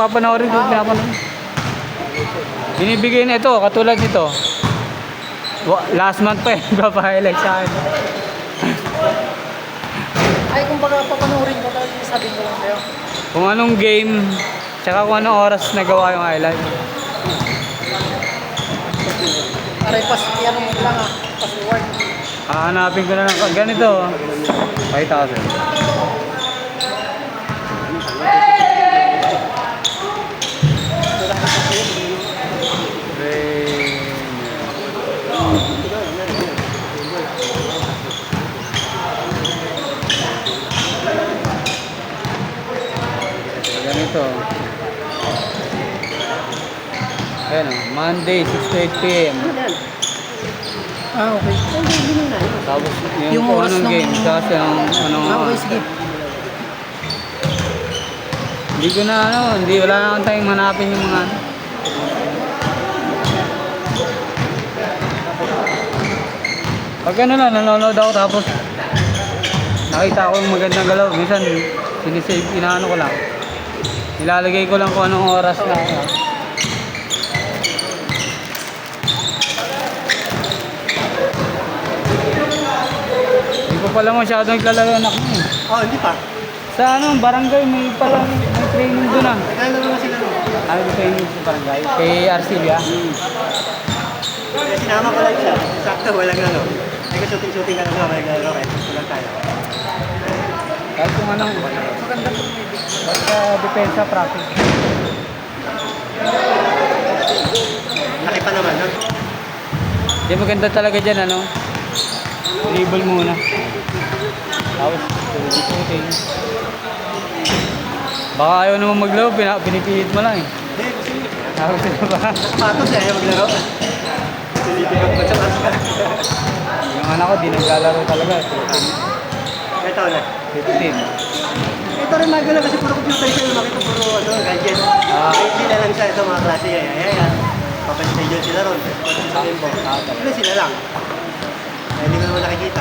papanoorin ko, pinapanood. Binibigay na ito, katulad nito. Last month pa eh, nagpapa-highlight sa akin. Ay, kung baka papanoorin ko, sabihin ko lang sa'yo. Kung anong game, tsaka kung anong oras nagawa yung highlight. Aray, ano mo lang ah, password. Hahanapin ko na lang ganito. 5,000. Ganito. Ayan o, Monday, 6 to 8 p.m. Ah, okay. Tapos yung, Yung kung oras anong ng- game, kasi anong Okay, sige. hindi ko na wala na akong time hanapin yung mga pag ano lang, nanonood ako tapos nakita ko yung magandang galaw, minsan sinisave, inaano ko lang, nilalagay ko lang kung anong oras na hindi ko pala masyadong naglalaro anak mo eh. Oh, hindi pa. Sa barangay may training doon ah. Naglalaro na sila. Ano yung training sa barangay? Kay Arcilia? Kaya sinama ko lang siya. Sakto, walang ano. Ay, shooting ka na naman, naglalaro kayo. Walang tayo. Kahit kung anong Maganda po may basta depensa practice. laki pa naman, no? Hindi maganda talaga dyan dribble muna. Tapos shooting. Baka ayaw naman maglaro, pinipilit mo lang eh. Tapos sila ba? Patos eh, ayaw maglaro. Silipin ko sa taas. Yung anak ko di naglalaro talaga. Ito na. 15. Ito rin magala kasi puro computer siya. Makita puro gadget. Hindi na lang siya ito mga klase. Ayan. Papanstage sila ron. Sabihin po. Ano sila lang. Hindi mo naman nakikita.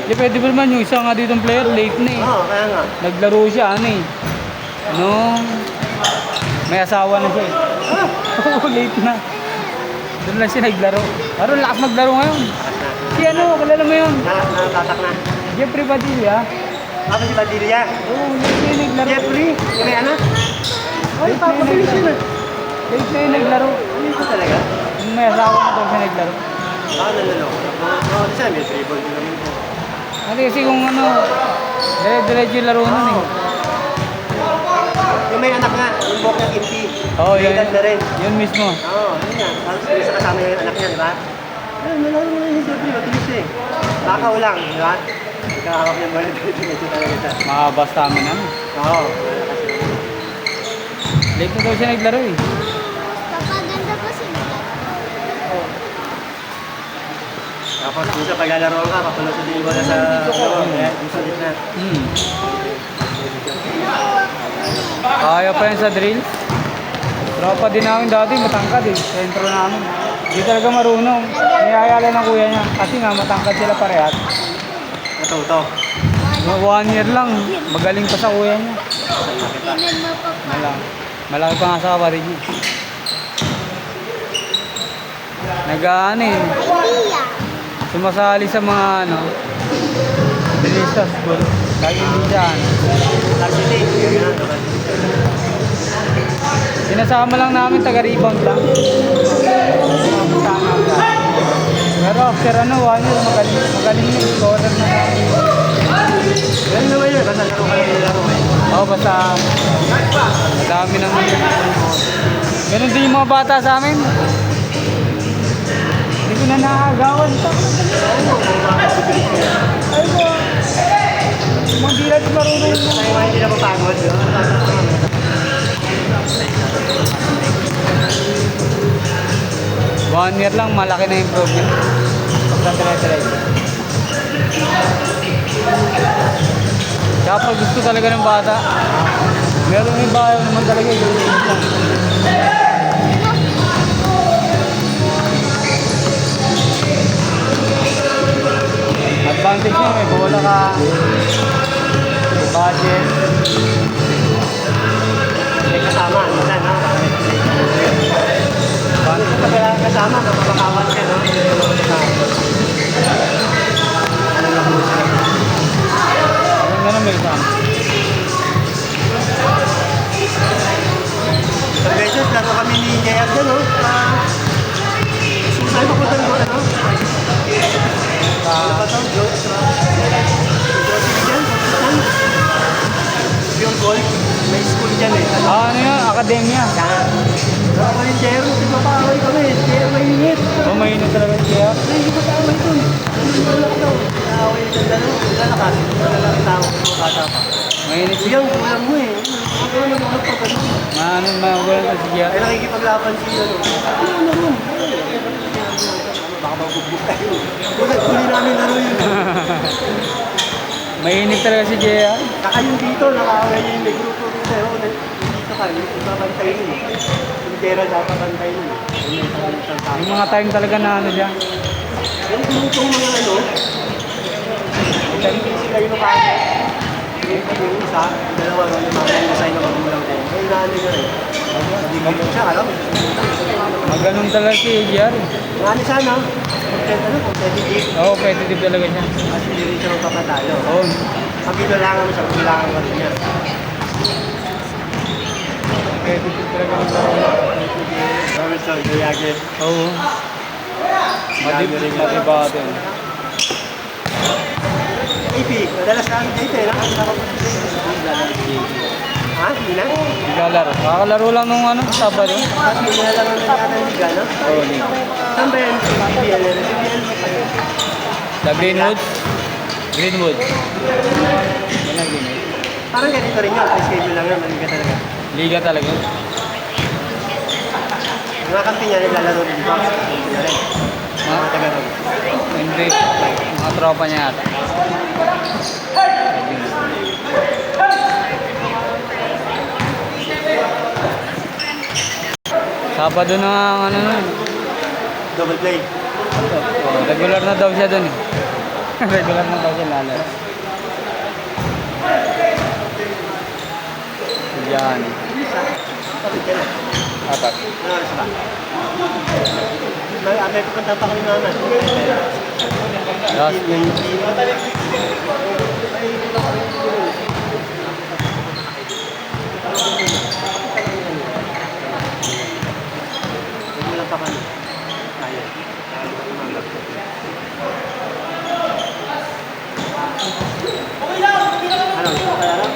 Hindi pwede ba naman yung isa nga ditong player, late na eh. Oo, kaya nga. Naglaro siya nung may asawa na siya eh. Oo, late na. Doon lang siya naglaro. Parang lakas maglaro ngayon. Si kilala mo yun? Natatak na. Jeffrey Padilla. Ako si Badilla. Oo, late na yung naglaro. Jeffrey, yung may anak? Ay, Late na yung papabilis yun naglaro. Late na yung naglaro. Ano yun talaga? Yung may asawa na doon siya naglaro. Naloloko. Oo, kasi may dribble din naman po. Kasi kung dire-diretso yung laro nun eh. Yung may anak nga, yung buhok niya kimpi. Oo, May edad na rin. yun mismo. Oo, yun nga. Tapos yung isa kasama yung anak niya, di ba? Ayun, nalaro mo na yung Jeffrey, mabilis eh. Bakaw lang, di ba? Ikahawak niya mo medyo talaga siya. Mahaba stamina na. Oo. Late na daw siya naglaro eh. Papaganda po sila. Tapos kung sa paglalaro ka, papalusod yung bola sa sa gitna. Kaya pa yan sa drill. Tropa din namin dati, matangkad eh. Sentro namin. Hindi talaga marunong. Niyayala ng kuya niya. Kasi nga, matangkad sila parehas. Natuto. 1 year lang. Magaling pa sa kuya niya. Tingnan mo po pa. Malaki pa nga sa kapatid niya. Nag-ano eh. Idea. Sumasali sa mga drill sa school. Lagi hindi dyan. Varsity. Sinasama lang namin, taga-rebound lang. Pero after 1 year, magaling yung scorer na namin. Ganun naman yun, basta laro ka lang nilaro eh. Oo, basta madami ng ganun din yung mga bata sa amin. Hindi ko na nakagawan. Ay ko. Hindi natin marunong mo. Tayo nga hindi na mapagod. 1 year lang, malaki na improvement. Basta try. Kaya pag gusto talaga ng bata, meron yung bayo naman talaga yung advantage niya, may bola ka. Gadget. May kasama, minsan, no? Kapag wala kang kasama, mapapakawan ka, no? Ano na po sila? Anong ganun may kasama? Sa beses, laro kami ni Jayab dyan, no? Saan papunta mo, ano? Ano ba ito? Grocery dyan? Saan? Pure Gold. May school dyan eh. Ah, ano yun? Akademya. Yan. Ako yung Jero, tigmapakaway kami. Jero, mainit. Mainit talaga siya. Ay, hindi ko taway dun. Tulak daw. Nakaway yung dalawa. Lalakas. Lalakas tao. Bata pa. Mainit siya. Siyang kulang mo eh. Ano naman ako pag ano? Ano magulang ka siya. Ay, nakikipaglaban siya. Ano naman? Baka magbubuk tayo. Huli namin laro yun. Mainit talaga si Jaya. Kaka yung dito, nakaway yung may grupo dito. Dito ka, ibabantay nun. Yung Gerald dapat bantay nun. Yung mga time talaga na ano siya. Yung itong mga ano, sila yung kaya. Yung isa, yung dalawa, yung mga masay na magulang ko. Ay, naano nyo rin. Hindi ko siya, alam. Maganon talaga si Jaya. Ano sana? Competitive. Oo, competitive talaga siya. Kasi hindi rin siya magpapatalo. Oo. Pag kailangan mo siya, kailangan ka rin niya. Competitive talaga siya. Robert Sol, Guyage. Oo. Matibate. AP, madalas kami dito eh. Ha? Hindi na? Naglalaro. Nakakalaro lang nung ano, Sabado. Kasi nilalaro na yata yung liga, no? Oo, Liga. Saan ba yan? CBL. CBL. Sa Greenwood. Greenwood. Yan ang Greenwood. Parang ganito rin yun. May schedule lang yun. Maliga talaga. Liga talaga. Mga kampi niya naglalaro rin dito. Niya rin. Mga taga rin. Hindi. Mga tropa niya ata. Sabado na ang ano nun. Double play. Oh, regular na daw siya dun eh. Regular na daw siya lalaro. Yan. Kapit ka na. Apat. Ano oras ba? May pupunta pa kami naman. Last. 19. Wala pa kami. Kaya. Kaya pa tumanggap. Ano? Gusto mo kaya lang?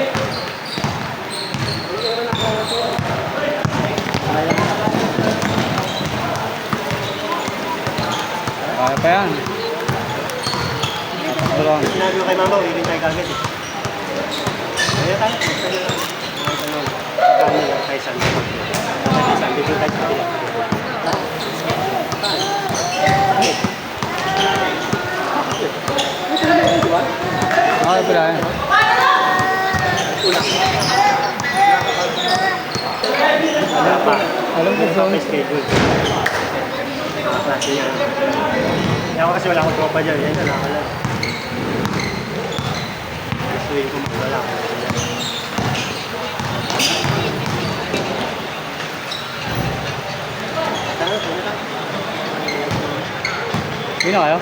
Kaya pa yan. Tatakbo lang. Sinabi ko kay mama, uwirin tayo kagad eh. Kaya tayo. Pagkano yung kay Sandy. Kay Sandy ko tayo. Okay pala yan. Wala pa. Alam ko Sa zone. may schedule. Mga klase niya. Kaya ako kasi wala akong tropa dyan. Yan, wala ka lang. Gustuin ko wala ako. Tara, tara. Hindi na kayo?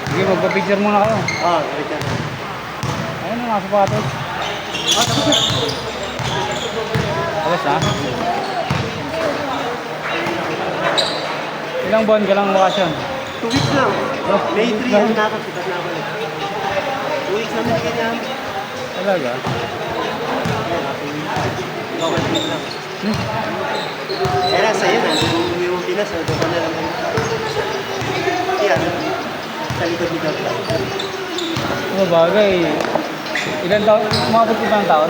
Sige, magpa-picture muna kayo. Oh, wait lang. Ayun na mga sapatos. Oh, tapos na. Alas ha? Ilang buwan ka lang bakasyon? 2 weeks lang. May 3 years na ako. Sikat na ako. 2 weeks na binigyan niya. Talaga? Ikaw, 1 week lang. Kaya sa'yo na. Umuwi mo Pinas. Doon ka na lang. Yan. Sa likod ni Dr. Ano bagay? Ilan taon? Umabot ko ng taon?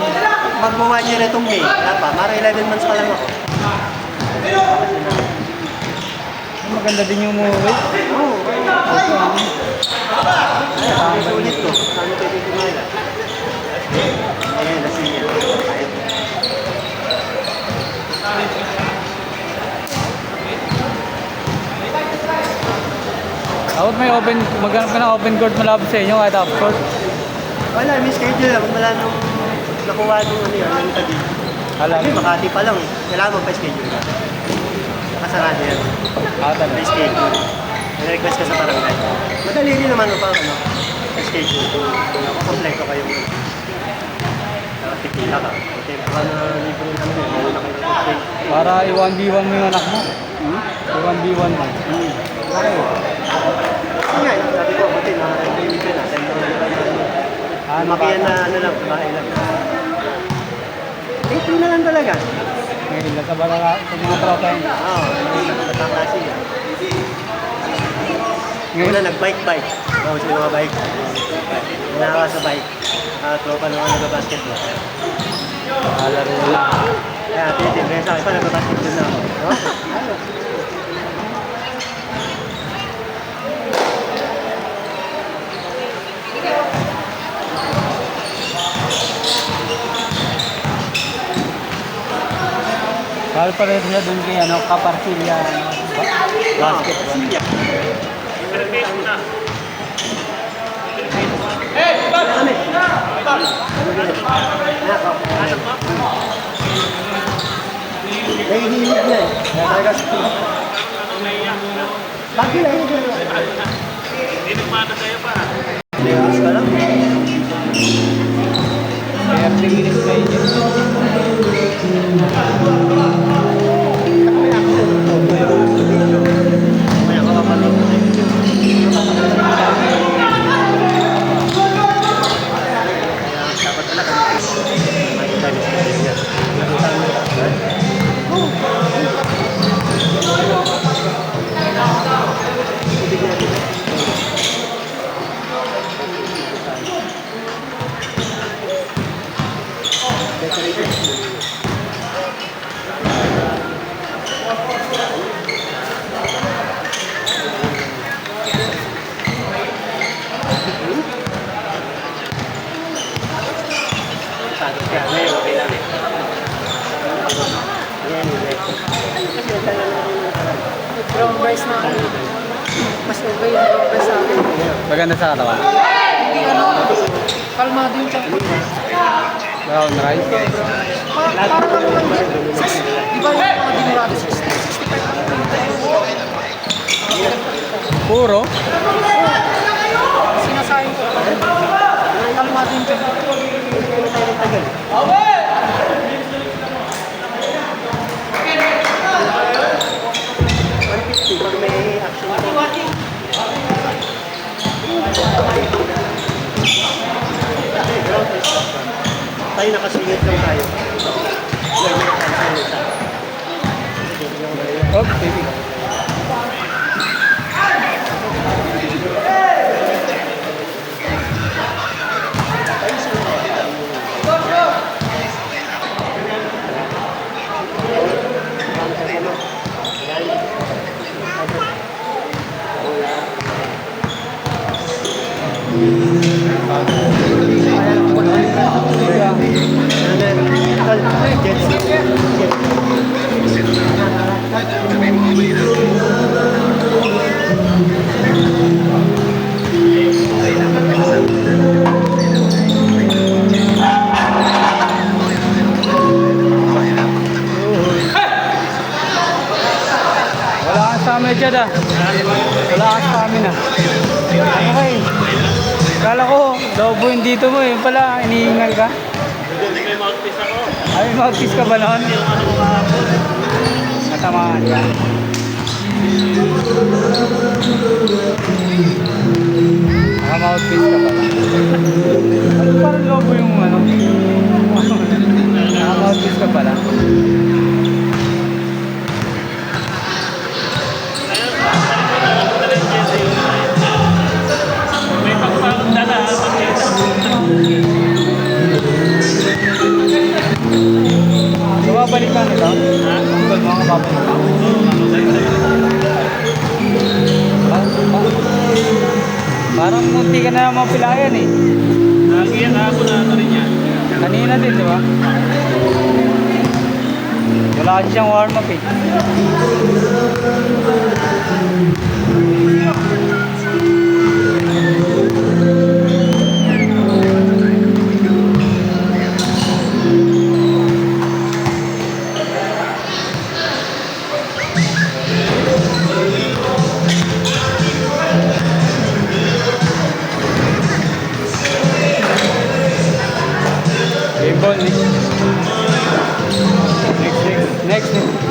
Magbawa niya na itong May. Wala pa. Mara 11 months pa lang ako. Maganda din yung umuwi. Oo. Ay, sulit ko. Saan pwede kumala? Ayun, nasiya. Dapat may open, maghanap ka ng open court malapit sa inyo kahit half court. Wala, may schedule lang. Wala nung nakuha nung ano yan, yung tagi. Alam. Kasi Makati pa lang. Kailangan mo pa schedule ka. Nakasarado yan. May schedule. May request ka sa barangay. Madali rin naman pa ano, may schedule. Kung kompleto kayo. Nakatipila ka. Okay, baka na libre namin eh. Mauna kayo ng complaint. Para i-1v1 mo yung anak mo. I-1v1 mo. Okay. Yun nga, sabi ko, buti na limit yun na. Makiyan na ano lang, bahay lang. 18 na lang talaga. Ngayon, nasa baraka, sa mga tropa yun. Oo, nagkakasi yan. Ngayon na nag-bike-bike. Oo, sino mga bike? Nakawa sa bike. Tropa naman nag-basketball. Laro lang. Kaya, titin, kaya sa akin pa nag-basketball na ako. No? Kahit pa rin siya dun kay ano, Kaparsilya. Basketball. Silya. Nahihilig na eh. Talaga sa bakit nahihilig na? Ligas ka lang. 30 minutes kayo dyan. Kaya ka kapatid. Dapat talaga may time schedule niya. Brown rice na ako. Mas okay yung brown rice sa akin. Maganda sa katawan. Hindi ano, kalmado yung tiyan ko. Brown rice. Parang ano lang yan. Di ba yung mga dinurado 65 Puro. sinasayang ko. Kalmado yung tiyan ko. Pag may action tayo nakasingit lang tayo. Oh, baby. Wala kang stamina dyan ah. Wala kang stamina. Okay. Kala ko, lobo yung dito mo eh. Pala, inihingal ka. May mouthpiece ako. Ay, mouthpiece ka ba noon? Natamaan ka. Naka-mouthpiece ka pala. Ano parang lobo yung ano? Naka-mouthpiece ka pala. May pagpapag dala. Babalik ka nito? Tungkol mga babalik ka. Parang munti ka na naman pilayan eh. Nakiyan ako na ano rin yan. Kanina din, di ba? Wala kasi siyang warm up eh. Next.